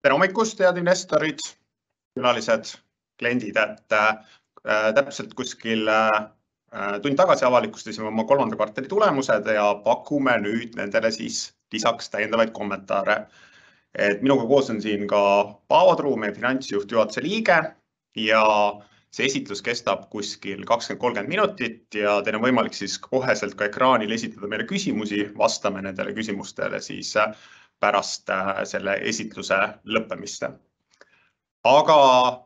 Tere hommikust, head investorid, külalised, kliendid, täpselt kuskil tund tagasi avalikustasime oma 3. kvartali tulemused ja pakume nüüd nendele siis lisaks täiendavaid kommentaare. Minuga koos on siin ka Paavo Truu, meie finantsjuht juhatuse liige ja see esitlus kestab kuskil 20-30 minutit ja teil on võimalik siis koheselt ka ekraanil esitada meile küsimusi, vastame nendele küsimustele siis pärast selle esitluse lõppemist. Aga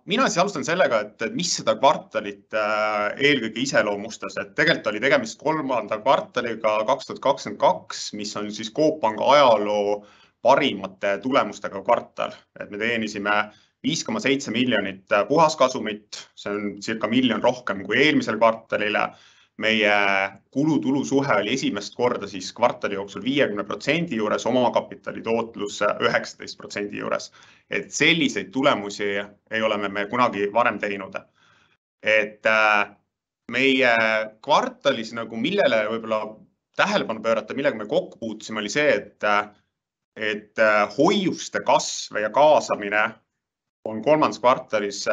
mina siis alustan sellega, et mis seda kvartalit eelkõige iseloomustas, et tegelikult oli tegemist 3. kvartaliga 2022, mis on siis Coop Panga ajaloo parimate tulemustega kvartal. Et me teenisime 5,7 miljonit puhaskasumit, see on circa miljon rohkem kui eelmisel kvartalile. Meie kulu-tulu suhe oli esimest korda siis kvartali jooksul 50% juures, omakapitali tootlus 19% juures. Et selliseid tulemusi ei ole me kunagi varem teinud. Et meie kvartalis, nagu millele võibolla tähelepanu pöörata, millega me kokku puutusime, oli see, et hoiuste kasv ja kaasamine on 3. kvartalis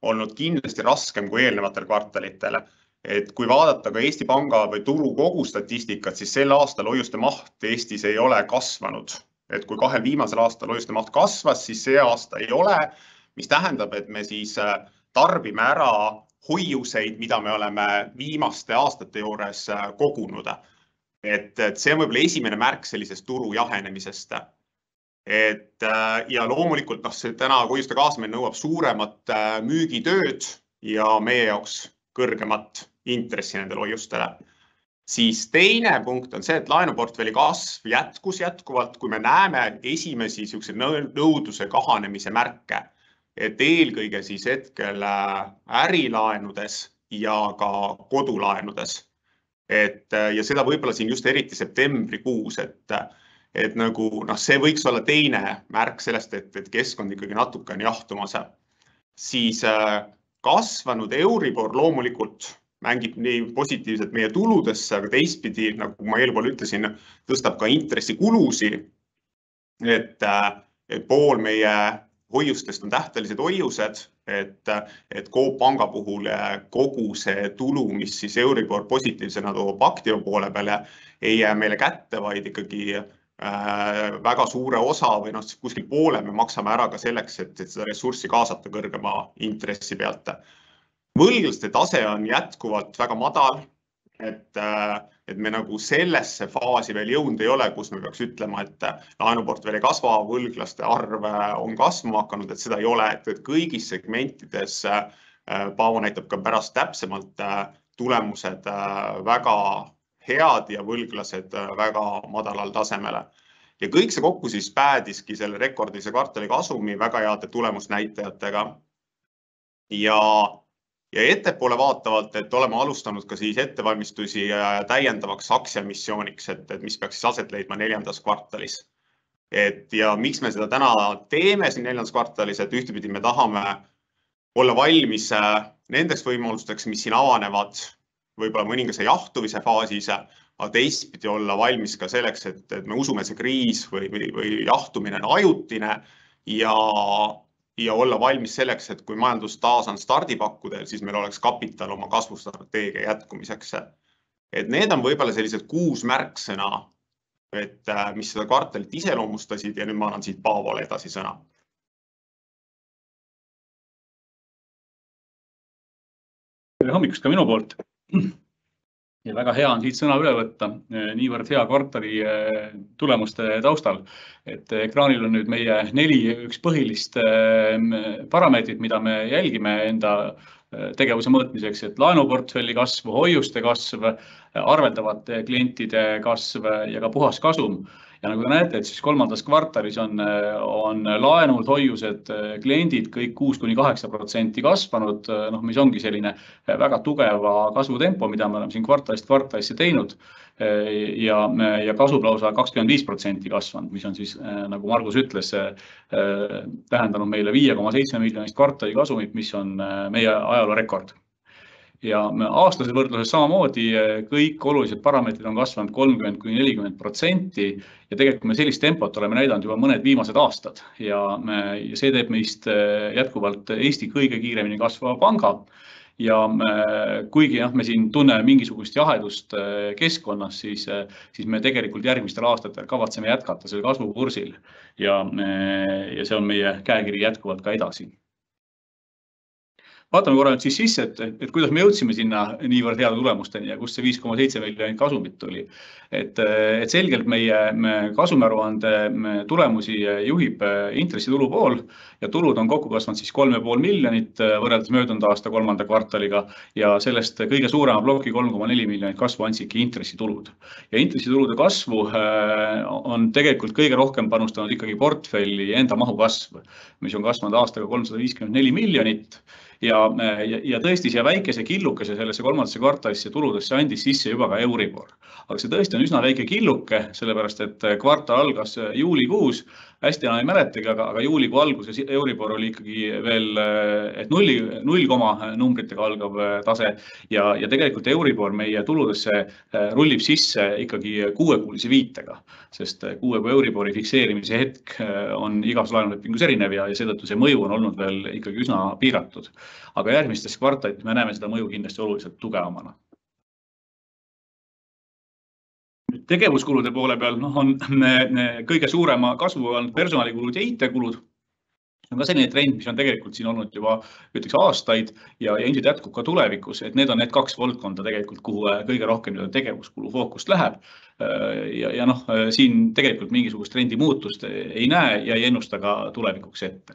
olnud kindlasti raskem kui eelnevatel kvartalitele. Et kui vaadata ka Eesti Panga või turu kogu statistikat, siis sel aastal hoiuste maht Eestis ei ole kasvanud. Et kui 2 viimasel aastal hoiuste maht kasvas, siis see aasta ei ole, mis tähendab, et me siis tarbime ära hoiuseid, mida me oleme viimaste aastate juures kogunud. Et see on võib-olla esimene märk sellisest turu jahenemisest. Ja loomulikult see täna hoiuste kaasamine nõuab suuremat müügitööd ja meie jaoks kõrgemat intressi nendele hoiustele. Siis teine punkt on see, et laenuportfelli kasv jätkuvalt, kui me näeme esimesi nõudluse kahanemise märke, et eelkõige siis hetkel ärilaenudes ja ka kodulaenudes. Ja seda võibolla siin just eriti septembrikuus, et nagu see võiks olla teine märk sellest, et keskkond ikkagi natuke on jahtumas. Siis kasvanud Euribor loomulikult mängib nii positiivselt meie tuludesse, aga teistpidi, nagu ma eelpool ütlesin, tõstab ka intressikulusi, et pool meie hoiustest on tähtelised hoiused, et Coop Panga puhul kogu see tulu, mis siis Euribor positiivsena toob aktiva poole peale, ei jää meile kätte, vaid ikkagi väga suure osa või kuskil poole me maksame ära ka selleks, et seda ressurssi kaasata kõrgema intressi pealt. Võlglaste tase on jätkuvalt väga madal, et me nagu sellesse faasi veel jõudnud ei ole, kus me peaks ütlema, et laenuportfelli kasva, võlglaste arv on kasvama hakanud, et seda ei ole, et kõigis segmentides Paavo näitab ka pärast täpsemalt tulemused väga head ja võlglased väga madalal tasemele. Ja kõik see kokku siis päädiski selle rekordilise kvartali kasumi väga heade tulemusnäitajatega. Ja ettepoole vaatavalt, et oleme alustanud ka siis ettevalmistusi täiendavaks aktsiaemissiooniks, et mis peaks siis aset leidma 4. kvartalis. Ja miks me seda täna teeme siin 4. kvartalis, et ühtepidi me tahame olla valmis nendeks võimalusteks, mis siin avanevad võibolla mõningase jahtuvise faasis, aga teistpidi olla valmis ka selleks, et me usume, et see kriis või jahtumine on ajutine ja olla valmis selleks, et kui majandus taas on stardipakkudel, siis meil oleks kapital oma kasvustrateegia jätkumiseks. Et need on võibolla sellised 6 märksõna, mis seda kvartalit iseloomustasid ja nüüd ma annan siit Paavole edasi sõna. Tere hommikust ka minu poolt. Ja väga hea on siit sõna üle võtta niivõrd hea kvartali tulemuste taustal. Et ekraanil on nüüd meie 4 põhilist parameetrit, mida me jälgime enda tegevuse mõõtmiseks, et laenuportfelli kasv, hoiuste kasv, arveldavate klientide kasv ja ka puhas kasum. Ja nagu te näete, et siis 3. kvartalis on laenud, hoiused, kliendid kõik 6–8% kasvanud, mis ongi selline väga tugeva kasvutempo, mida me oleme siin kvartalist kvartalisse teinud ja kasub lausa 25% kasvanud, mis on siis, nagu Margus ütles, tähendanud meile 5,7 miljonist kvartali kasumit, mis on meie ajaloo rekord. ja aastase võrdluses samamoodi kõik olulised parameetrid on kasvanud 30–40% ja tegelikult me sellist tempot oleme näidanud juba mõned viimased aastad ja see teeb meist jätkuvalt Eesti kõige kiiremini kasvava panga. Ja kuigi me siin tunneme mingisugust jahedust keskkonnas, siis me tegelikult järgmistel aastatel kavatseme jätkata selle kasvukursil ja see on meie käekiri jätkuvalt ka edasi. Vaatame korra nüüd siis sisse, et kuidas me jõudsime sinna niivõrd heade tulemusteni ja kust see 5,7 miljonit kasumit tuli. Et selgelt meie kasumiaruande tulemusi juhib intressitulu pool ja tulud on kokku kasvanud siis 3,5 miljonit võrreldes möödunud aasta kolmanda kvartaliga ja sellest kõige suurema ploki 3,4 miljonit kasvu andsidki intressitulud. Ja intressitulude kasvu on tegelikult kõige rohkem panustanud ikkagi portfelli enda mahu kasv, mis on kasvanud aastaga 354 miljonit. Ja tõesti siia väikese killukese sellesse kolmandasse kvartalisse tuludesse andis sisse juba ka Euribor. Aga see tõesti on üsna väike killuke, sellepärast et kvartal algas juulikuus, hästi enam ei mäletagi, aga juulikuu alguses Euribor oli ikkagi veel 0 numbritega algav tase ja tegelikult Euribor meie tuludesse rullib sisse ikkagi 6-kuulise viitega, sest 6 Euribori fikseerimise hetk on igas laenulepingus erinev ja seetõttu see mõju on olnud veel ikkagi üsna piiratud. Aga järgmistes kvartalites me näeme seda mõju kindlasti oluliselt tugevamana. Tegevuskulude poole peal on kõige suurema kasvu on personalikulud ja IT-kulud. See on ka selline trend, mis on tegelikult siin olnud juba aastaid ja ilmselt jätkub ka tulevikus, et need on need 2 valdkonda tegelikult, kuhu kõige rohkem tegevuskulu fookust läheb. Ja siin tegelikult mingisugust trendi muutust ei näe ja ei ennusta ka tulevikuks ette.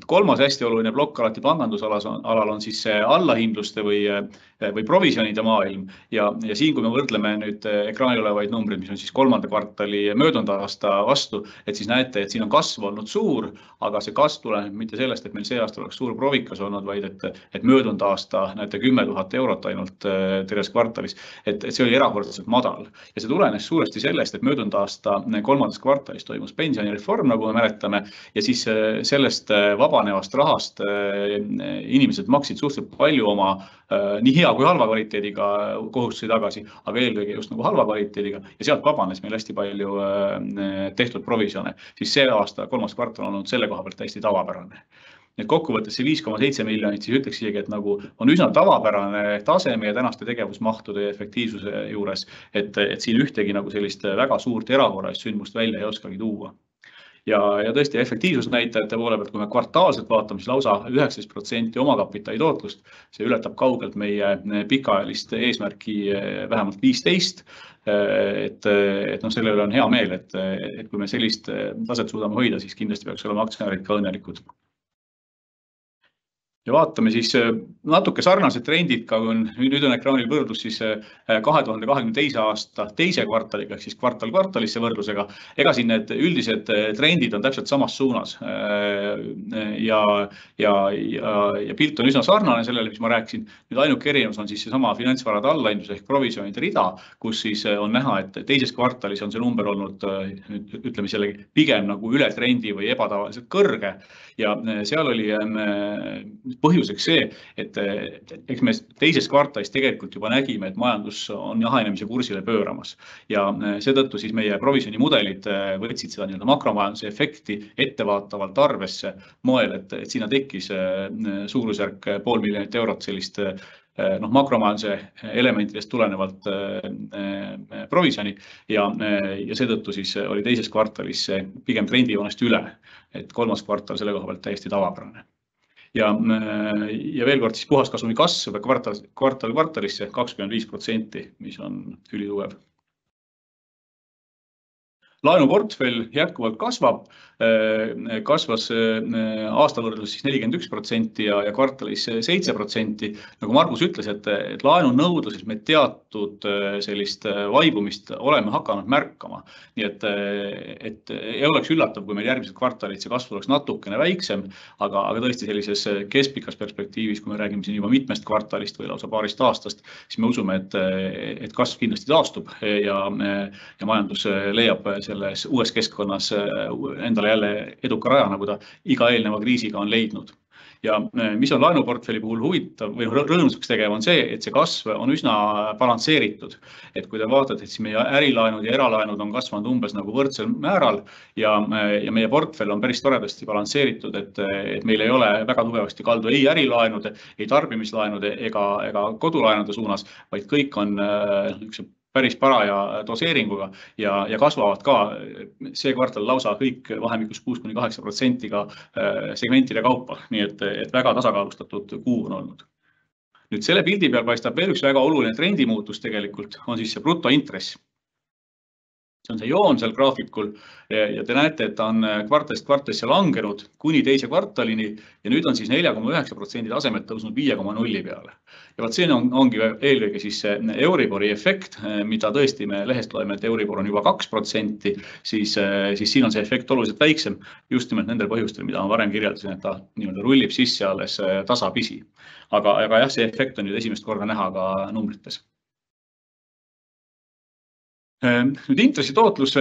Kolmas hästi oluline plokk alati pangandusalal on siis allahindluste või provisionide maailm ja siin, kui me võrdleme nüüd ekraanil olevaid numbrid, mis on siis kolmanda kvartali möödunud aasta vastu, et siis näete, et siin on kasv olnud suur, aga see kasv tuleneb mitte sellest, et meil see aasta oleks suur provikas olnud, vaid et möödunud aasta näete 10 000 eurot ainult terves kvartalis, et see oli erakordselt madal. Ja see tulenes suuresti sellest, et möödunud aasta kolmandas kvartalis toimus pensionireform, nagu me mäletame, ja siis sellest vabanevast rahast inimesed maksid suhteliselt palju oma nii hea kui halva kvaliteediga kohustusi tagasi, aga eelkõige just nagu halva kvaliteediga ja sealt vabanes meil hästi palju tehtud provisione. Siis see aasta kolmas kvartal on olnud selle koha pealt hästi tavapärane. Nüüd kokkuvõttes see 5,7 miljonit, siis ütleks isegi, et nagu on üsna tavapärane tase meie tänaste tegevusmahtude ja efektiivsuse juures, et siin ühtegi nagu sellist väga suurt erakorralist sündmust välja ei oskagi tuua. Ja tõesti efektiivsusnäitajate poole pealt, kui me kvartaalselt vaatame, siis lausa 19% omakapitali tootlust, see ületab kaugelt meie pikaajalist eesmärki vähemalt 15%. Et selle üle on hea meel, et kui me sellist taset suudame hoida, siis kindlasti peaks olema aktsionärid ka õnnelikud. Ja vaatame siis natuke sarnased trendid, kui nüüd on ekraanil võrdlus siis 2022. aasta teise kvartaliga, ehk siis kvartalisse võrdlusega. Ega siin need üldised trendid on täpselt samas suunas ja pilt on üsna sarnane sellele, mis ma rääkisin. Nüüd ainuke erinevus on siis seesama finantsvarade allahindlus ehk provisionide rida, kus siis on näha, et teises kvartalis on see number olnud, ütleme sellegi, pigem nagu üle trendi või ebatavaliselt kõrge ja seal oli põhjuseks see, et eks me teises kvartalis tegelikult juba nägime, et majandus on jahenemise kursile pööramas ja seetõttu siis meie provisjoni mudelid võtsid seda nii-öelda makromajanduse efekti ettevaatavalt arvesse moel, et sinna tekkis suurusjärk 500 000 eurot sellist makromajanduse elementidest tulenevalt provisjoni ja seetõttu siis oli teises kvartalis pigem trendijoonest üle, et kolmas kvartal selle koha pealt täiesti tavapärane. Ja veel kord siis puhaskasumi kasv kvartalisse 25%, mis on ülitugev. Laenuportfell jätkuvalt kasvab, kasvas aasta võrdlus siis 41% ja kvartalis 7%. Nagu Margus ütles, et laenu nõudluses me teatud sellist vaibumist oleme hakanud märkama. Nii et ei oleks üllatav, kui meil järgmised kvartalid see kasv oleks natukene väiksem, aga tõesti sellises keskpikas perspektiivis, kui me räägime siin juba mitmest kvartalist või lausa paarist aastast, siis me usume, et kasv kindlasti taastub ja majandus leiab selles uues keskkonnas endale jälle eduka raja, nagu ta iga eelneva kriisiga on leidnud. Ja mis on laenuportfelli puhul huvitav või rõõmsaks tegev on see, et see kasv on üsna balansseeritud. Et kui te vaatate, et siis meie ärilaenud ja eralaenud on kasvanud umbes nagu võrdsel määral ja meie portfell on päris toredasti balansseeritud, et meil ei ole väga tugevasti kaldu ei ärilaenude, ei tarbimislaenude ega kodulaenude suunas, vaid kõik on päris paraja doseeringuga ja kasvavad ka see kvartal lausa kõik vahemikus 6–8% ka segmentide kaupa. Nii et väga tasakaalustatud kuu on olnud. Nüüd selle pildi peal paistab veel üks väga oluline trendimuutus tegelikult on siis see brutointress. See on see joon seal graafikul ja te näete, et ta on kvartalist kvartalisse langenud kuni teise kvartalini ja nüüd on siis 4,9% tasemelt tõusnud 5,0 peale. Ja vaat see ongi eelkõige siis see Euribori efekt, mida tõesti me lehest loeme, et Euribor on juba 2%, siis siin on see efekt oluliselt väiksem just nimelt nendel põhjustel, mida ma varem kirjeldasin, et ta nii-öelda rullib sisse alles tasapisi. Aga jah, see efekt on nüüd esimest korda näha ka numbrites. Nüüd intressi tootluse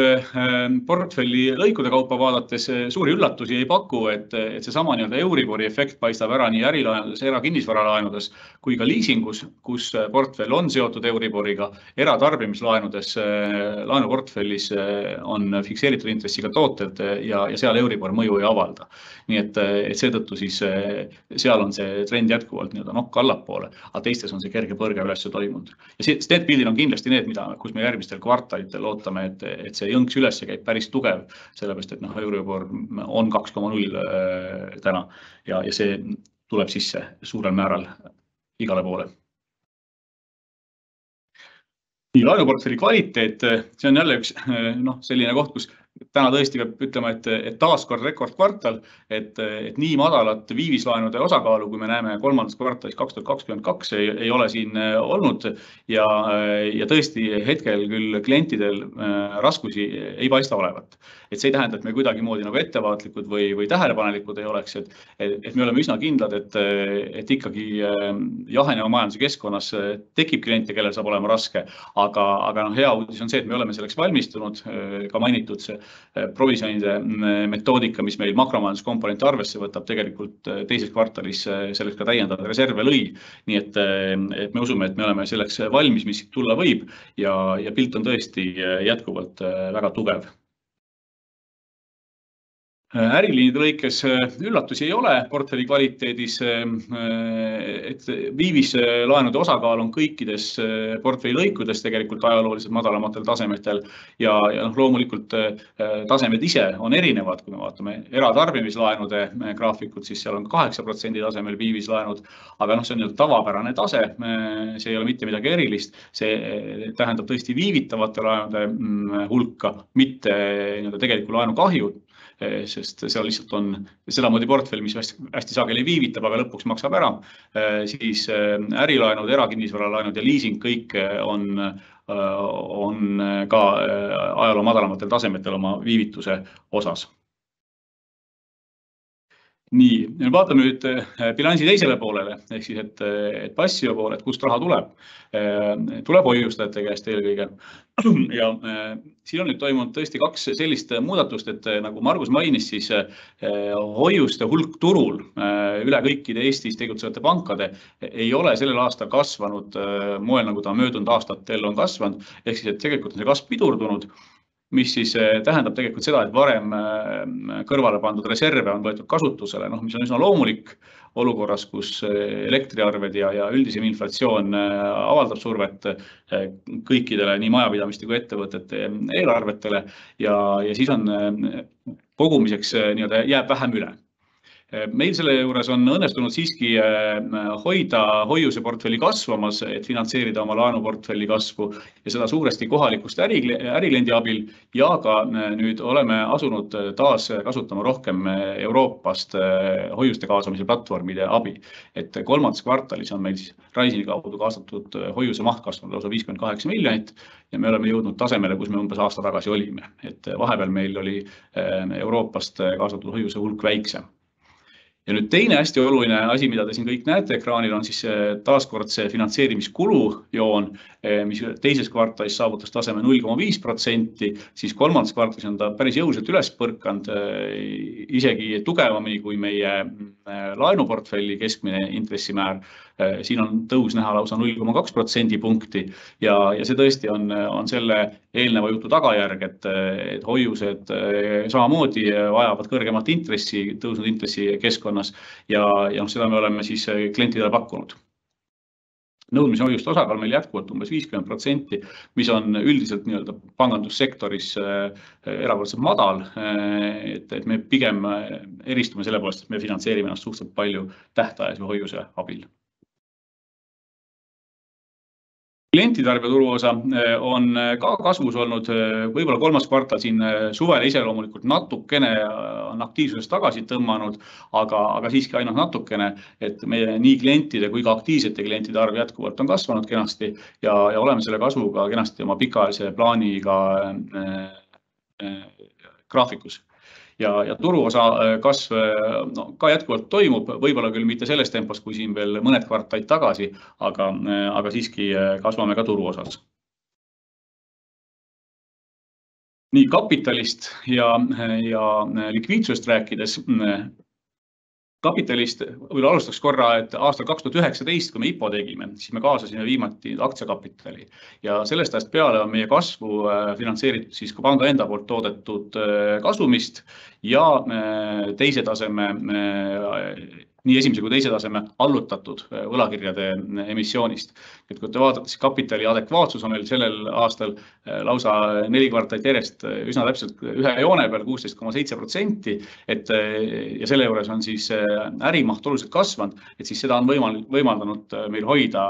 portfelli lõikude kaupa vaadates suuri üllatusi ei paku, et seesama nii-öelda Euribori efekt paistab ära nii ärilaenudes, erakinnisvaralaenudes kui ka liisingus, kus portfell on seotud Euriboriga, eratarbimislaenudes laenuportfellis on fikseeritud intressiga tooted ja seal Euribor mõju ei avalda. Nii et seetõttu siis seal on see trend jätkuvalt nii-öelda nokk allapoole, aga teistes on see kerge põrge üles toimunud. Ja need pildid on kindlasti need, kus me järgmistel kvartalitel lootame, et see jõnks üles käib päris tugev, sellepärast, et Euribor on 2,0 täna ja see tuleb sisse suurel määral igale poole. Nii, laenuportfelli kvaliteet, see on jälle üks selline koht, kus täna tõesti peab ütlema, et taaskord rekordkvartal, et nii madalat viivislaenude osakaalu, kui me näeme kolmandas kvartalis 2022 ei ole siin olnud ja tõesti hetkel küll klientidel raskusi ei paista olevat. Et see ei tähenda, et me kuidagi moodi nagu ettevaatlikud või tähelepanelikud ei oleks, et me oleme üsna kindlad, et ikkagi jaheneva majanduse keskkonnas tekib kliente, kellel saab olema raske, aga hea uudis on see, et me oleme selleks valmistunud, ka mainitud see provisjonide metoodika, mis meil makromajanduskomponente arvesse võtab, tegelikult teises kvartalis selleks ka täiendavad reserve lõi. Nii et me usume, et me oleme selleks valmis, mis tulla võib ja pilt on tõesti jätkuvalt väga tugev. Äriliinide lõikes üllatusi ei ole portfelli kvaliteedis, et viivislaenude osakaal on kõikides portfelli lõikudes tegelikult ajalooliselt madalamatel tasemetel ja loomulikult tasemed ise on erinevad, kui me vaatame eratarbimislaenude graafikut, siis seal on 8% tasemel viivislaenud, aga see on tavapärane tase, see ei ole mitte midagi erilist, see tähendab tõesti viivitavate laenude hulka, mitte tegeliku laenu kahju, sest seal lihtsalt on sedamoodi portfell, mis hästi sageli viivitab, aga lõpuks maksab ära, siis ärilaenud, erakinnisvaralaenud ja liising kõik on ka ajaloo madalamatel tasemetel oma viivituse osas. Nii, vaatame nüüd bilansi teisele poolele, ehk siis, et passio poole, et kust raha tuleb. Tuleb hoiustajate käest eelkõige. Ja siin on nüüd toimunud tõesti kaks sellist muudatust, et nagu Margus mainis, siis hoiuste hulk turul üle kõikide Eestis tegutsevate pankade ei ole sellel aastal kasvanud moel, nagu ta möödunud aastatel on kasvanud, ehk siis, et tegelikult on see kasv pidurdunud, mis siis tähendab tegelikult seda, et varem kõrvale pandud reserve on võetud kasutusele, mis on üsna loomulik olukorras, kus elektriarved ja üldisem inflatsioon avaldab survet kõikidele nii majapidamiste kui ettevõtete eelarvetele ja siis on kogumiseks jääb vähem üle. Meil selle juures on õnnestunud siiski hoida hoiuseportfelli kasvamas, et finantseerida oma laenuportfelli kasvu ja seda suuresti kohalikust ärikliendi abil ja ka nüüd oleme asunud taas kasutama rohkem Euroopast hoiuste kaasamise platvormide abi. Et kolmandas kvartalis on meil Raisini kaudu kaasatud hoiuse maht kasvanud lausa 58 miljonit ja me oleme jõudnud tasemele, kus me umbes aasta tagasi olime. Et vahepeal meil oli Euroopast kaasatud hoiuse hulk väiksem. Ja nüüd teine hästi oluline asi, mida te siin kõik näete ekraanil, on siis taaskord see finantseerimiskulu joon, mis teises kvartalis saavutas taseme 0,5%, siis kolmandas kvartalis on ta päris jõuliselt üles põrkanud, isegi tugevamini kui meie laenuportfelli keskmine intressimäär. Siin on tõus näha lausa 0,2% punkti ja see tõesti on selle eelneva jutu tagajärg, et hoiused samamoodi vajavad kõrgemat intressi, tõusnud intressi keskkonnas ja seda me oleme siis klientidele pakkunud. Nõudmise hoiuste osakaal meil jätkuvalt umbes 50%, mis on üldiselt pangandussektoris erakordselt madal, et me pigem eristume selle poolest, et me finantseerime ennast suhteliselt palju tähtajalise hoiuse abil. Klientitarbija turuosa on ka kasvus olnud, võib-olla kolmas kvartal siin suvele iseloomulikult natukene on aktiivsusest tagasi tõmmanud, aga siiski ainult natukene, et meie nii klientide kui ka aktiivsete klientide arv jätkuvalt on kasvanud kenasti ja oleme selle kasvuga kenasti oma pikaajalise plaaniga graafikus. Ja turuosa kasv ka jätkuvalt toimub, võib-olla küll mitte selles tempos, kui siin veel mõned kvartalid tagasi, aga siiski kasvame ka turuosas. Nii kapitalist ja likviidsusest rääkides, kapitalist võib-olla alustaks korra, et aastal 2019, kui me IPO tegime, siis me kaasasime viimati aktsiakapitali ja sellest ajast peale on meie kasvu finantseeritud siis ka panga enda poolt toodetud kasumist ja teise taseme, nii esimese kui teise taseme allutatud võlakirjade emissioonist. Et kui te vaatate, siis kapitali adekvaatsus on meil sellel aastal lausa 4 kvartalit järjest üsna täpselt ühe joone peal 16,7%, ja selle juures on siis ärimaht oluliselt kasvanud, et siis seda on võimaldanud meil hoida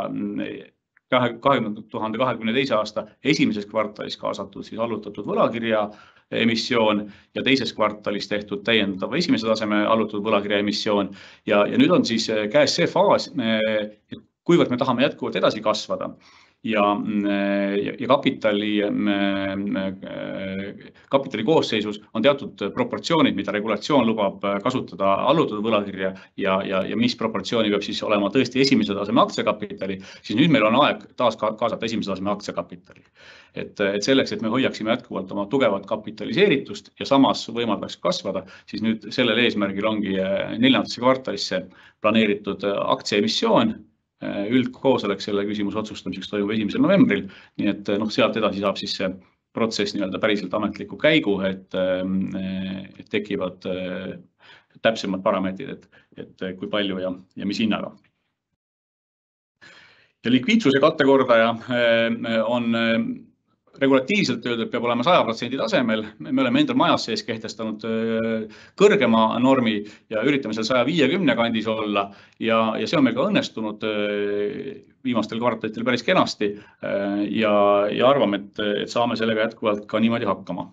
2022. aasta esimeses kvartalis kaasatud siis allutatud võlakirja emissioon ja teises kvartalis tehtud täiendav esimese taseme allutatud võlakirja emissioon. Ja nüüd on siis käes see faas, kuivõrd me tahame jätkuvalt edasi kasvada ja kapitali koosseisus on teatud proportsioonid, mida regulatsioon lubab kasutada allutatud võlakirja ja mis proportsiooni peab siis olema tõesti esimese taseme aktsiakapitali, siis nüüd meil on aeg taas kaasata esimese taseme aktsiakapitali. Et selleks, et me hoiaksime jätkuvalt oma tugevat kapitaliseeritust ja samas võimaldaks kasvada, siis nüüd sellel eesmärgil ongi 4. kvartalisse planeeritud aktsiaemissioon. Üldkoosolek selle küsimuse otsustamiseks toimub 1. novembril, nii et sealt edasi saab siis see protsess päriselt ametliku käigu, et tekivad täpsemad parameetrid, et kui palju ja mis hinnaga. Ja likviidsuse kattekordaja on regulatiivselt öeldud, peab olema 100% tasemel. Me oleme endal majas sees kehtestanud kõrgema normi ja üritame seal 150 kandis olla ja see on meil ka õnnestunud viimastel kvartalitel päris kenasti ja arvame, et saame sellega jätkuvalt ka niimoodi hakkama.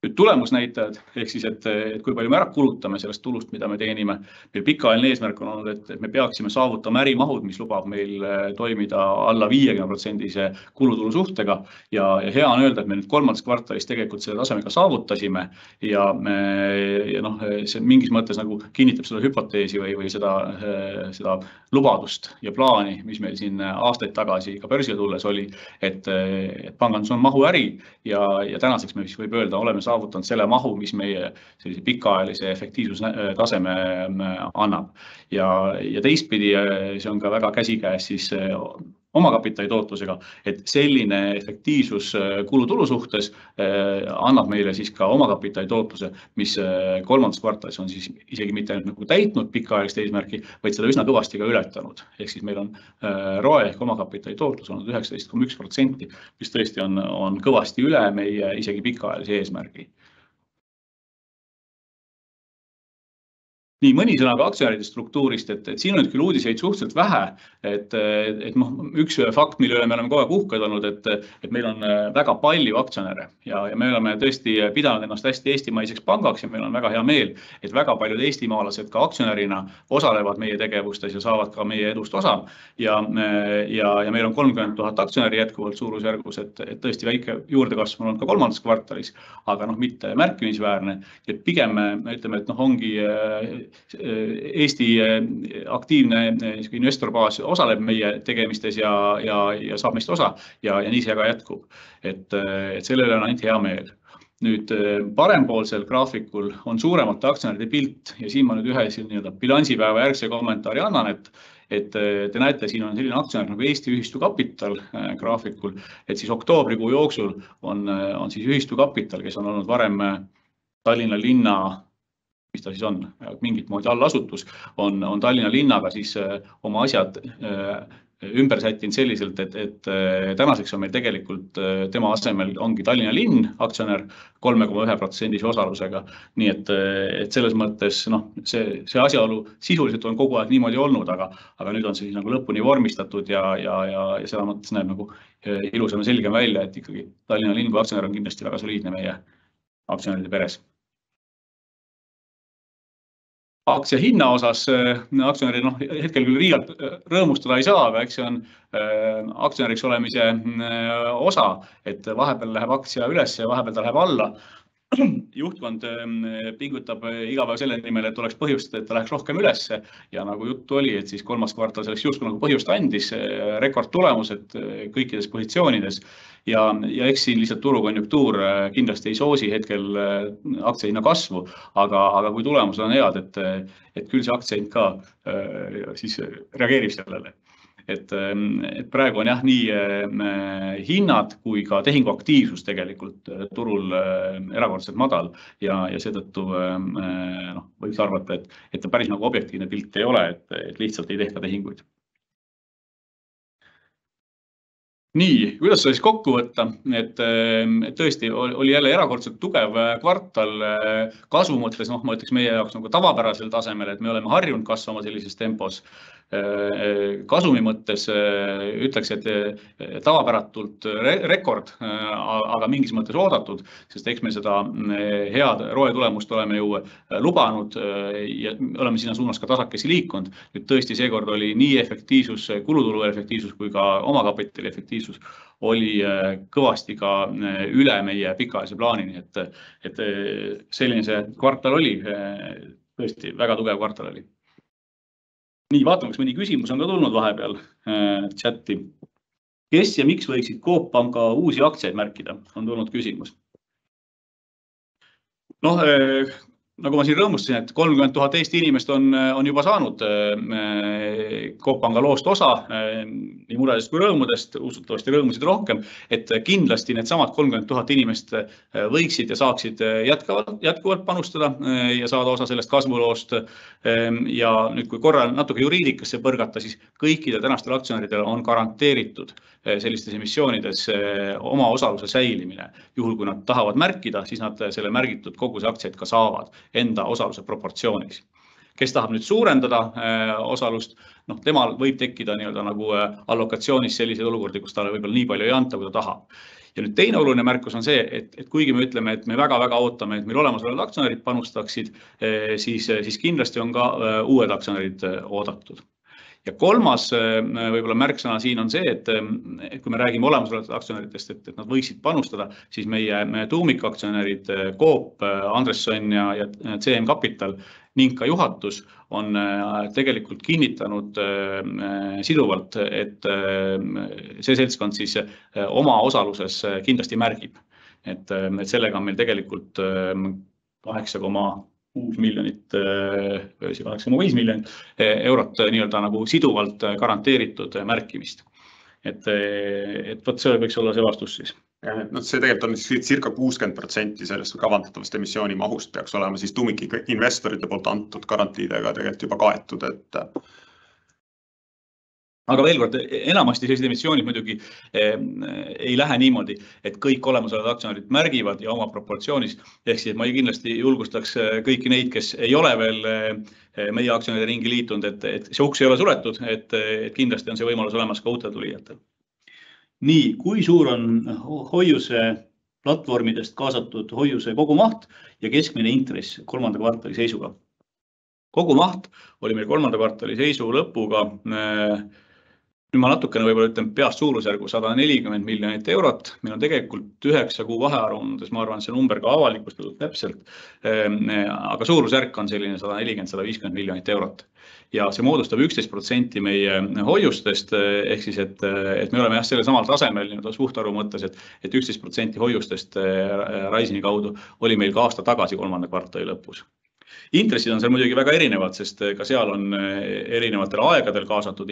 Tulemusnäitajad, ehk siis, et kui palju me ära kulutame sellest tulust, mida me teenime. Meil pikaajaline eesmärk on olnud, et me peaksime saavutama ärimahud, mis lubab meil toimida alla 50% kulutulu suhtega ja hea on öelda, et me nüüd kolmandas kvartalis tegelikult selle tasemega saavutasime ja see mingis mõttes nagu kinnitab seda hüpoteesi või seda lubadust ja plaani, mis meil siin aastaid tagasi ka börsile tulles oli, et pangandus on mahuäri ja tänaseks me võib öelda, oleme saavutanud selle mahu, mis meie pikaajalise efektiivsustaseme annab. Ja teistpidi see on ka väga käsikäes siis omakapitali tootlusega, et selline efektiivsus kulutulu suhtes annab meile siis ka omakapitali tootluse, mis kolmandas kvartalis on siis isegi mitte nagu täitnud pikaajalist eesmärki, vaid seda üsna kõvasti ka ületanud. Ehk siis meil on ROE ehk omakapitali tootlus olnud 19,1%, mis tõesti on kõvasti üle meie isegi pikaajalise eesmärgi. Nii, mõni sõna ka aktsionäride struktuurist, et siin on küll uudiseid suhteliselt vähe, et üks fakt, mille üle me oleme kogu aeg uhked olnud, et meil on väga palju aktsionäre ja me oleme tõesti pidanud ennast hästi eestimaiseks pangaks ja meil on väga hea meel, et väga paljud eestimaalased ka aktsionärina osalevad meie tegevustes ja saavad ka meie edust osa ja meil on 30 000 aktsionäri jätkuvalt suurusjärgus, et tõesti väike juurdekasv on olnud ka kolmandas kvartalis, aga mitte märkimisväärne, et pigem me ütleme, et ongi Eesti aktiivne investorbaas osaleb meie tegemistes ja saab meist osa ja nii see ka jätkub. Et sellele on ainult hea meel. Nüüd parempoolsel graafikul on suuremate aktsionäride pilt ja siin ma nüüd ühe bilansipäeva järgse kommentaari annan, et te näete, siin on selline aktsionär nagu Eesti Ühistu Kapital graafikul, et siis oktoobrikuu jooksul on siis Ühistu Kapital, kes on olnud varem Tallinna linna, mis ta siis on, mingit moodi allasutus, on Tallinna linnaga siis oma asjad ümber sättinud selliselt, et tänaseks on meil tegelikult tema asemel ongi Tallinna linn aktsionär 3,1% osalusega. Nii et selles mõttes see asjaolu sisuliselt on kogu aeg niimoodi olnud, aga nüüd on see siis nagu lõpuni vormistatud ja seda mõttes näeb nagu ilusam ja selgem välja, et ikkagi Tallinna linn kui aktsionär on kindlasti väga soliidne meie aktsionäride peres. Aktsia hinna osas aktsionäri hetkel küll liialt rõõmustada ei saa, aga eks see on aktsionäriks olemise osa, et vahepeal läheb aktsia üles ja vahepeal ta läheb alla. Juhtkond pingutab iga päev selle nimel, et oleks põhjust, et ta läheks rohkem üles ja nagu juttu oli, et siis kolmas kvartal selleks justkui nagu põhjust andis, rekordtulemused kõikides positsioonides ja eks siin lihtsalt turukonjunktuur kindlasti ei soosi hetkel aktsiahinna kasvu, aga kui tulemused on head, et küll see aktsiahind ka siis reageerib sellele. Et praegu on jah nii hinnad kui ka tehinguaktiivsus tegelikult turul erakordselt madal ja seetõttu võiks arvata, et päris nagu objektiivne pilt ei ole, et lihtsalt ei tehta tehinguid. Nii, kuidas seda siis kokku võtta, et tõesti oli jälle erakordselt tugev kvartal kasvu mõttes, ma ütleks meie jaoks nagu tavapärasel tasemel, et me oleme harjunud kasvama sellises tempos. Kasumi mõttes ütleks, et tavapäratult rekord, aga mingis mõttes oodatud, sest eks me seda head roetulemust oleme ju lubanud ja oleme sinna suunas ka tasakesi liikunud. Nüüd tõesti seekord oli nii efektiivsus, kulutulu efektiivsus kui ka omakapitali efektiivsus oli kõvasti ka üle meie pikaajalise plaanini, et selline see kvartal oli, tõesti väga tugev kvartal oli. Nii, vaatame, kas mõni küsimus on ka tulnud vahepeal chatti. Kes ja miks võiksid Coop Panga uusi aktsiaid märkida? On tulnud küsimus. Nagu ma siin rõõmustasin, et 30 000 Eesti inimest on juba saanud Coop Panga loost osa, nii muredest kui rõõmudest, usutavasti rõõmusid rohkem, et kindlasti need samad 30 000 inimest võiksid ja saaksid jätkuvalt panustada ja saada osa sellest kasvuloost. Ja nüüd, kui korra natuke juriidikasse põrgata, siis kõikide tänastel aktsionäridel on garanteeritud sellistes emissioonides oma osaluse säilimine. Juhul, kui nad tahavad märkida, siis nad selle märgitud koguse aktsiaid ka saavad enda osaluse proportsioonis. Kes tahab nüüd suurendada osalust, temal võib tekkida nagu allokatsioonis selliseid olukordi, kus talle võib-olla nii palju ei anta, kui ta tahab. Ja nüüd teine oluline märkus on see, et kuigi me ütleme, et me väga-väga ootame, et meil olemasolevad aktsionärid panustaksid, siis kindlasti on ka uued aktsionärid oodatud. Ja kolmas võib-olla märksõna siin on see, et kui me räägime olemasolevatest aktsionäridest, et nad võiksid panustada, siis meie tuumikaktsionärid Coop, Andresson ja CM Capital ning ka juhatus on tegelikult kinnitanud siduvalt, et see seltskond siis oma osaluses kindlasti märgib. Et sellega on meil tegelikult 8,6 miljonit, 8,5 miljonit eurot nii-öelda nagu siduvalt garanteeritud märkimist. Et võt see võiks olla see vastus siis. See tegelikult on circa 60% sellest kavandatavast emissiooni mahust peaks olema siis tuumiki investorite poolt antud garantiidega tegelikult juba kaetud, et Aga veel kord, enamasti sellised emissioonid muidugi ei lähe niimoodi, et kõik olemasolevad aktsionärid märgivad ja oma proportsioonis. Ehk siis ma kindlasti julgustaks kõiki neid, kes ei ole veel meie aktsionäride ringi liitunud, et see uks ei ole suletud, et kindlasti on see võimalus olemas ka uutel tulijatel. Nii, kui suur on hoiuse platvormidest kaasatud hoiuse kogumaht ja keskmine intress kolmanda kvartali seisuga? Kogumaht oli meil kolmanda kvartali seisu lõpuga nüüd ma natukene võib-olla ütlen peast suurusjärgu 140 miljonit eurot. Meil on tegelikult 9 kuu vahearuandes, ma arvan, see number ka avalikustatud täpselt, aga suurusjärk on selline 140-150 miljonit eurot. Ja see moodustab 11% meie hoiustest, ehk siis, et me oleme selle samal tasemel suhtarvu mõttes, et 11% hoiustest Riseni kaudu oli meil ka aasta tagasi kolmanda kvartali lõpus. Intressid on seal muidugi väga erinevad, sest ka seal on erinevatel aegadel kaasatud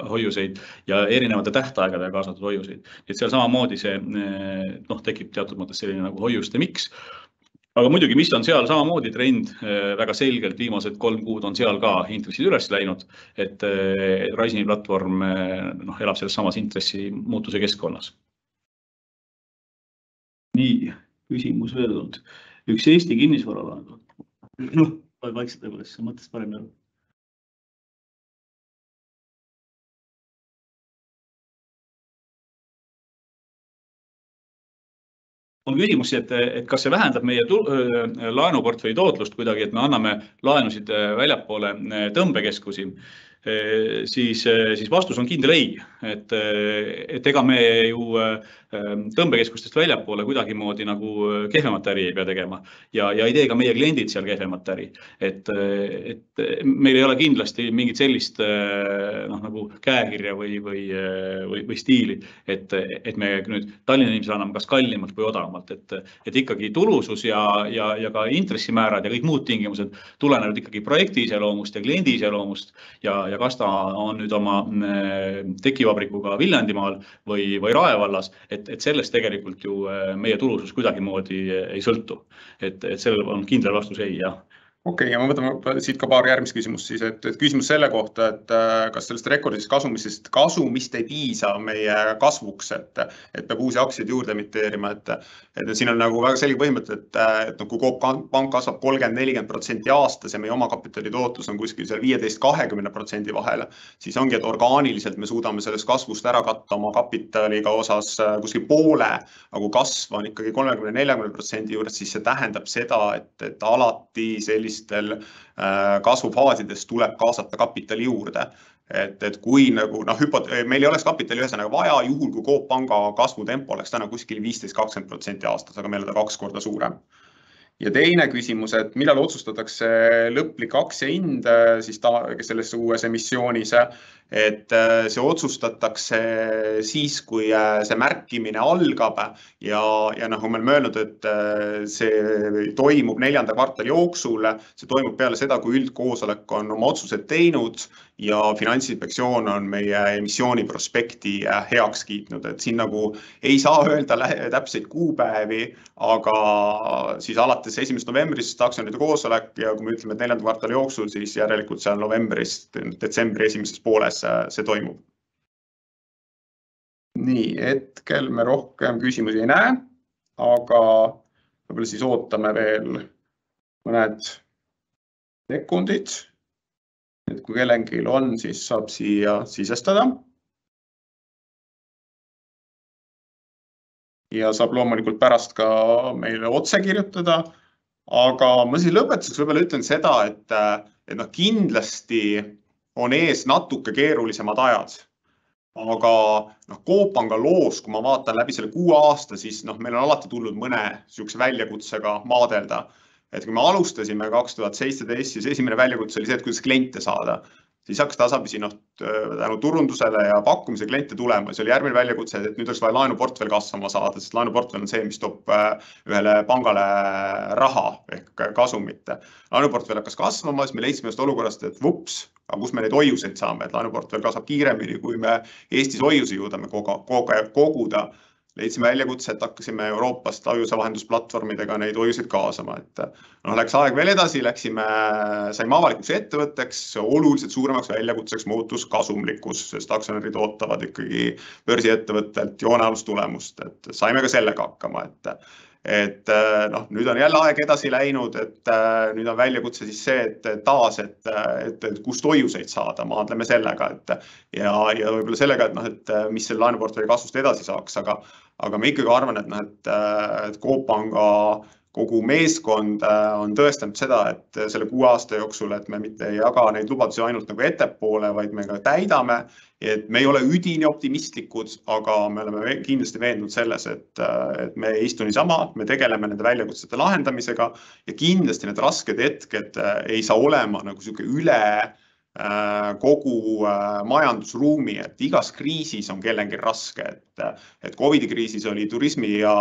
hoiuseid ja erinevate tähtaegadel kaasatud hoiuseid. Et seal samamoodi see tekib teatud mõttes selline nagu hoiuste miks. Aga muidugi, mis on seal samamoodi trend väga selgelt, viimased 3 kuud on seal ka intressid üles läinud, et Riseni platvorm elab selles samas intressi muutuse keskkonnas. Nii, küsimus veel olnud. Üks Eesti kinnisvaralaen. Vaikselt tõepoolest, see mõttes parem aru. On küsimus, et kas see vähendab meie laenuportfelli tootlust kuidagi, et me anname laenusid väljapoole tõmbekeskusi, siis vastus on kindel ei. Et ega me ju tõmbekeskustest väljapoole kuidagimoodi nagu kehvemat äri ei pea tegema ja ei tee ka meie kliendid seal kehvemat äri. Et meil ei ole kindlasti mingit sellist nagu käekirja või stiili, et me nüüd Tallinna inimesele anname kas kallimalt või odavamalt. Et ikkagi tulusus ja ka intressimäärad ja kõik muud tingimused tulenevad ikkagi projekti iseloomust ja kliendi iseloomust ja kas ta on nüüd oma tekivabrikuga Viljandimaal või Rae vallas, et sellest tegelikult ju meie tulusus kuidagimoodi ei sõltu. Et sellel on kindel vastus ei, jah. Okei, ja ma võtame siit ka paar järgmist küsimust siis, et küsimus selle kohta, et kas sellest rekordisest kasumist ei piisa meie kasvuks, et peab uusi aktsiaid juurde emiteerima, et siin on nagu väga selge põhimõte, et kui Coop Pank kasvab 30-40% aastas ja meie omakapitali tootlus on kuskil seal 15-20% vahel, siis ongi, et orgaaniliselt me suudame sellest kasvust ära katta oma kapitaliga osas kuskil poole, aga kui kasv on ikkagi 30-40% juures, siis see tähendab seda, et alati sellist kasvufaasides tuleb kaasata kapitali juurde. Et kui nagu, meil ei oleks kapitali ühesõnaga vaja, juhul kui Coop Panga kasvutempo oleks täna kuskil 15-20% aastas, aga meil on ta 2 korda suurem. Ja teine küsimus, et millal otsustatakse lõplik aktsiahind siis selles uues emissioonis, et see otsustatakse siis, kui see märkimine algab ja kui me oleme öelnud, et see toimub 4. kvartali jooksul, see toimub peale seda, kui üldkoosolek on oma otsused teinud ja Finantsinspektsioon on meie emissiooni prospekti heaks kiitnud, et siin nagu ei saa öelda täpseid kuupäevi, aga siis alates 1. novembrist aktsionäride koosolek ja kui me ütleme, et 4. kvartali jooksul, siis järelikult seal novembrist, detsembri esimeses pooles see toimub. Nii, hetkel me rohkem küsimusi ei näe, aga võib-olla siis ootame veel mõned sekundid. Et kui kellelgi on, siis saab siia sisestada. Ja saab loomulikult pärast ka meile otse kirjutada. Aga ma siis lõpetuseks võib-olla ütlen seda, et kindlasti on ees natuke keerulisemad ajad. Aga Coop Panga loos, kui ma vaatan läbi selle 6 aasta, siis meil on alati tulnud mõne sihukese väljakutsega maadelda. Et kui me alustasime 2017, siis esimene väljakutse oli see, et kuidas kliente saada. Siis hakkas tasapisi tänu turundusele ja pakkumise kliente tulema. See oli järgmine väljakutse, et nüüd oleks vaja laenuportfell kasvama saada, sest laenuportfell on see, mis toob ühele pangale raha ehk kasumit. Laenuportfell hakkas kasvama, siis me leidsime just olukorrast, et vups, aga kus me neid hoiuseid saame, et laenuportfell kasvab kiiremini, kui me Eestis hoiusi jõudame koguda. leidsime väljakutse, et hakkasime Euroopast hoiusevahendusplatvormidega neid hoiuseid kaasama, et läks aeg veel edasi, saime avalikuks ettevõtteks, oluliselt suuremaks väljakutseks muutus kasumlikkus, sest aktsionärid ootavad ikkagi börsiettevõttelt joonealust tulemust, et saime ka sellega hakkama, et nüüd on jälle aeg edasi läinud, et nüüd on väljakutse siis see, et kust hoiuseid saada, maadleme sellega, ja võib-olla sellega, et mis selle laenuportfelli kasvust edasi saaks, aga ma ikkagi arvan, et Coop Panga kogu meeskond on tõestanud seda, et selle 6 aasta jooksul, et me mitte ei jaga neid lubadusi ainult nagu ettepoole, vaid me ka täidame, et me ei ole üdini optimistlikud, aga me oleme kindlasti veendunud selles, et me ei istu niisama, me tegeleme nende väljakutsete lahendamisega ja kindlasti need rasked hetked ei saa olema nagu selline üle kogu majandusruumi, et igas kriisis on kellelgi raske, et COVID-i kriisis oli turismi ja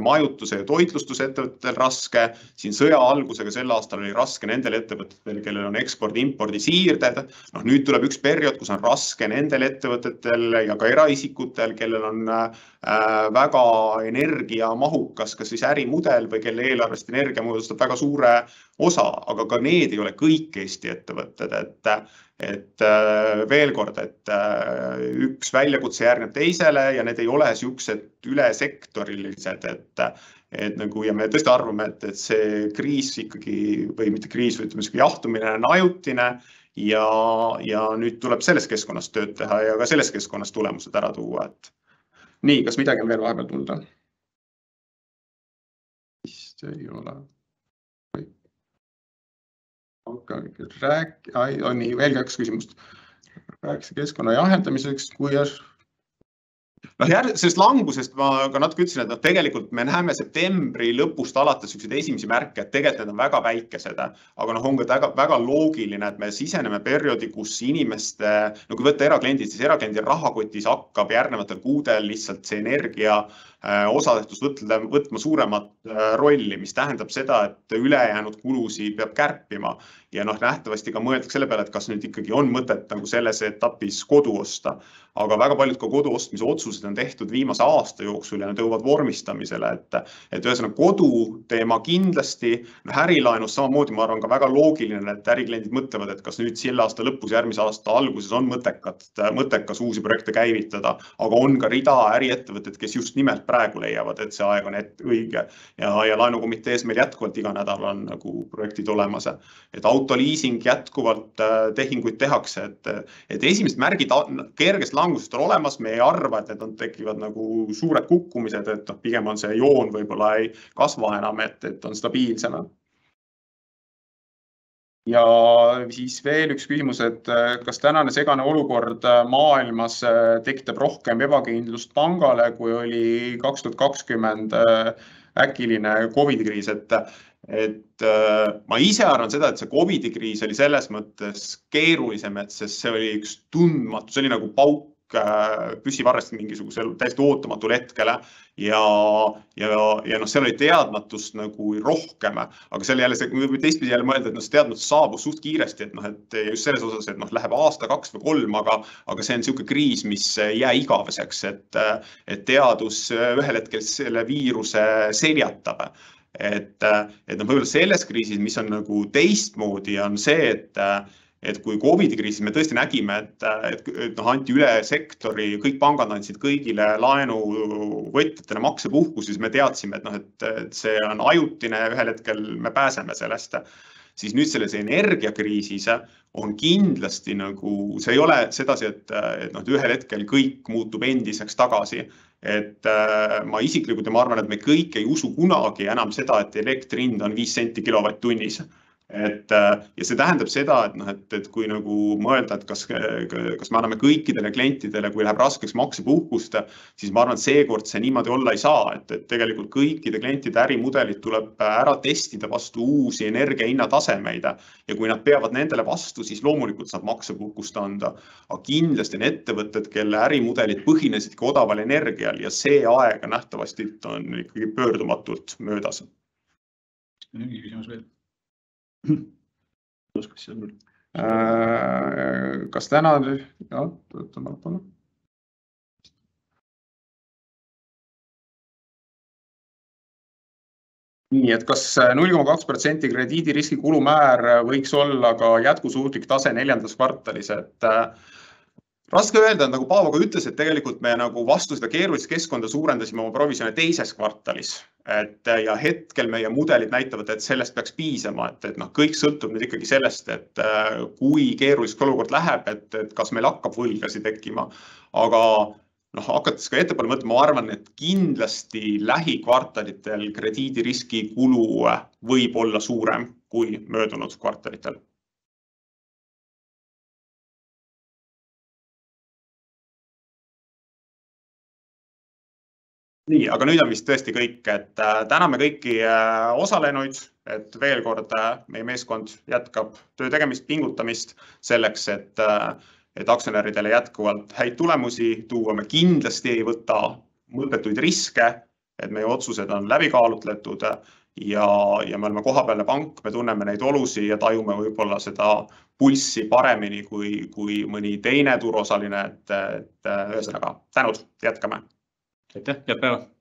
majutuse ja toitlustuse ettevõtetel raske, siin sõja algusega sel aastal oli raske nendel ettevõtetel, kellel on ekspordi-impordi siirded, nüüd tuleb üks periood, kus on raske nendel ettevõtetel ja ka eraisikutel, kellel on väga energiamahukas, kas siis ärimudel või kelle eelarvest energia moodustab väga suure osa, aga ka need ei ole kõik Eesti ettevõtted, et veel kord, et üks väljakutse järgneb teisele ja need ei ole siuksed ülesektorilised, et nagu, ja me tõesti arvame, et see kriis ikkagi, või mitte kriis, või ütleme, jahtumine on ajutine ja nüüd tuleb selles keskkonnas tööd teha ja ka selles keskkonnas tulemused ära tuua, et nii, kas midagi on veel vahepeal tulda? Vist ei ole. Nii, veel 2 küsimust. Rääkisi keskkonna jahendamiseks, kuidas... Sellest langusest ma ka natuke ütlesin, et tegelikult me näeme septembri lõpust alates esimesi märke, et tegelikult need on väga väikesed, aga on ka väga loogiline, et me siseneme perioodi, kus inimeste, kui võtta erakliendid, siis erakliendi rahakotis hakkab järgnevatel kuudel lihtsalt see energia osatähtus võtma suuremat rolli, mis tähendab seda, et ülejäänud kulusi peab kärpima ja nähtavasti ka mõeldakse selle peale, et kas nüüd ikkagi on mõtet nagu selles etapis kodu osta. Aga väga paljud ka kodu ostmise otsused on tehtud viimase aasta jooksul ja nad jõuavad vormistamisele, et ühesõnaga kodu teema kindlasti, ärilaenus samamoodi ma arvan ka väga loogiline, et ärikliendid mõtlevad, et kas nüüd selle aasta lõpus, järgmise aasta alguses on mõttekas uusi projekte käivitada, aga on ka rida äriettevõtted, kes just nimelt praegu leiavad, et see aeg on õige ja laenukomitees meil jätkuvalt iga nädal on nagu projektid olemas, et autoliising jätkuvalt tehinguid tehakse, et esimesed märgid kergest langusest on olemas, me ei arva, et need tekivad nagu suured kukkumised, et pigem on see joon võib-olla ei kasva enam, et on stabiilsem. Ja siis veel üks küsimus, et kas tänane segane olukord maailmas tekitab rohkem ebakindlust pangale, kui oli 2020 äkiline COVID-kriis, et ma ise arvan seda, et see COVID-kriis oli selles mõttes keerulisem, et see oli üks tundmatu, see oli nagu pauk püsivarrest mingisugusel täiesti ootumatul hetkele ja seal oli teadmatust nagu rohkem, aga seal jälle teistpidi jälle mõelda, et see teadmatus saabus suht kiiresti, et just selles osas, et läheb aasta, 2 või 3, aga see on selline kriis, mis ei jää igaveseks, et teadus ühel hetkel selle viiruse seljatab. Et võib-olla selles kriisis, mis on nagu teistmoodi, on see, et kui COVID-i kriisis me tõesti nägime, et anti üle sektori, kõik pangad andsid kõigile laenuvõtjatele maksepuhkus, siis me teadsime, et see on ajutine, ühel hetkel me pääseme sellest. Siis nüüd selles energiakriisis on kindlasti nagu, see ei ole sedasi, et ühel hetkel kõik muutub endiseks tagasi. Et ma isiklikult ja ma arvan, et me kõik ei usu kunagi enam seda, et elektrihind on 5 senti kilovatt-tunnis. Ja see tähendab seda, et kui nagu mõelda, et kas me anname kõikidele klientidele, kui läheb raskeks maksepuhkust, siis ma arvan, et seekord see niimoodi olla ei saa, et tegelikult kõikide klientide ärimudelid tuleb ära testida vastu uusi energiahinnatasemeid ja kui nad peavad nendele vastu, siis loomulikult saab maksepuhkust anda. Aga kindlasti on ettevõtted, kelle ärimudelid põhinesidki odaval energial ja see aeg nähtavasti on ikkagi pöördumatult möödas. Mingi küsimus veel. Kas täna... Nii, et kas 0,2% krediidiriski kulumäär võiks olla ka jätkusuutlik tase 4. kvartalis, et raske öelda, nagu Paavo ka ütles, et tegelikult me nagu vastu seda keerulist keskkonda suurendasime oma provisjone 2. kvartalis. Ja hetkel meie mudelid näitavad, et sellest peaks piisama, et kõik sõltub nüüd ikkagi sellest, et kui keeruliseks olukord läheb, et kas meil hakkab võlgasid tekkima. Aga hakates ka ettepoole mõtlema, ma arvan, et kindlasti lähikvartalitel krediidiriski kulu võib olla suurem kui möödunud kvartalitel. Nii, aga nüüd on vist tõesti kõik, et täname kõiki osalenuid, et veel kord meie meeskond jätkab töö tegemist, pingutamist selleks, et aktsionäridele jätkuvalt häid tulemusi tuua. Me kindlasti ei võta mõttetuid riske, et meie otsused on läbi kaalutletud ja me oleme kohapealne pank, me tunneme neid olusid ja tajume võib-olla seda pulssi paremini kui mõni teine turuosaline, et ühesõnaga tänud, jätkame. Aitäh, head päeva!